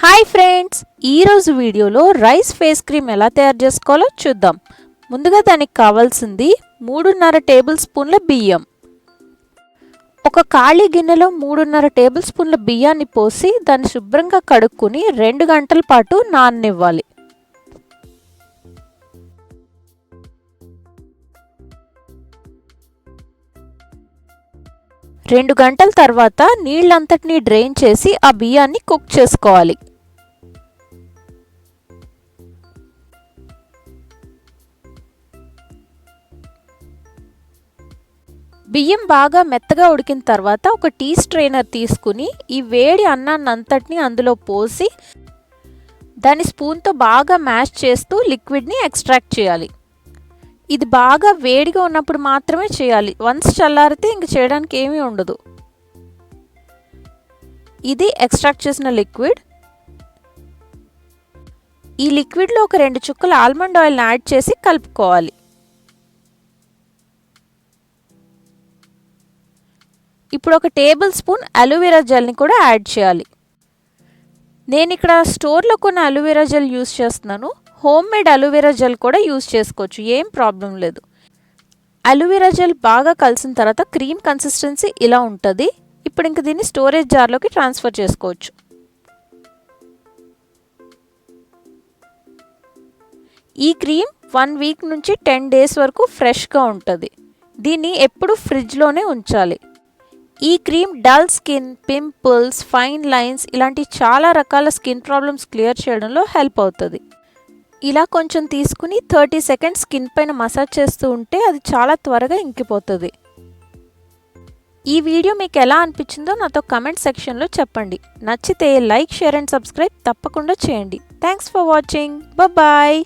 Hi friends, ఈరోజు వీడియోలో rice face cream ఎలా తయారు చేసుకోవాలో చూద్దాం. ముందుగా దానికి కావాల్సింది 3.5 టేబుల్ స్పూన్ల బియ్యం. ఒక ఖాళీ గిన్నెలో 3.5 టేబుల్ స్పూన్ల బియ్యాన్ని పోసి దాన్ని శుభ్రంగా కడుక్కుని 2 గంటల పాటు నాననివ్వాలి. రెండు గంటల తర్వాత నీళ్ళంతటినీ డ్రైన్ చేసి ఆ బియ్యాన్ని కుక్ చేసుకోవాలి. బియ్యం బాగా మెత్తగా ఉడికిన తర్వాత ఒక టీ స్ట్రైనర్ తీసుకుని ఈ వేడి అన్నాన్ని అంతటిని అందులో పోసి దాని స్పూన్తో బాగా మ్యాష్ చేస్తూ లిక్విడ్ని ఎక్స్ట్రాక్ట్ చేయాలి. ఇది బాగా వేడిగా ఉన్నప్పుడు మాత్రమే చేయాలి. వన్స్ చల్లారితే ఇంక చేయడానికి ఏమీ ఉండదు. ఇది ఎక్స్ట్రాక్ట్ చేసిన లిక్విడ్. ఈ లిక్విడ్లో ఒక 2 చుక్కల ఆల్మండ్ ఆయిల్ని యాడ్ చేసి కలుపుకోవాలి. ఇప్పుడు ఒక టేబుల్ స్పూన్ అలోవెరా జెల్ని కూడా యాడ్ చేయాలి. నేను ఇక్కడ స్టోర్లో కొన్న అలోవెరా జెల్ యూస్ చేస్తున్నాను. హోమ్ మేడ్ అలోవెరా జెల్ కూడా యూస్ చేసుకోవచ్చు, ఏం ప్రాబ్లం లేదు. అలోవెరా జెల్ బాగా కలిసిన తర్వాత క్రీమ్ కన్సిస్టెన్సీ ఇలా ఉంటుంది. ఇప్పుడు ఇంక దీన్ని స్టోరేజ్ జార్లోకి ట్రాన్స్ఫర్ చేసుకోవచ్చు. ఈ క్రీమ్ 1 వీక్ నుంచి 10 డేస్ వరకు ఫ్రెష్గా ఉంటుంది. దీన్ని ఎప్పుడు ఫ్రిడ్జ్లోనే ఉంచాలి. ఈ cream dull skin, pimples, fine lines ఇలాంటి చాలా రకాల స్కిన్ ప్రాబ్లమ్స్ క్లియర్ చేయడంలో హెల్ప్ అవుతుంది. ఇలా కొంచెం తీసుకుని 30 సెకండ్స్ స్కిన్ పైన మసాజ్ చేస్తూ ఉంటే అది చాలా త్వరగా ఇంకిపోతుంది. ఈ వీడియో మీకు ఎలా అనిపించిందో నాతో కమెంట్ సెక్షన్లో చెప్పండి. నచ్చితే లైక్, షేర్ అండ్ సబ్స్క్రైబ్ తప్పకుండా చేయండి. Thanks for watching. బాయ్.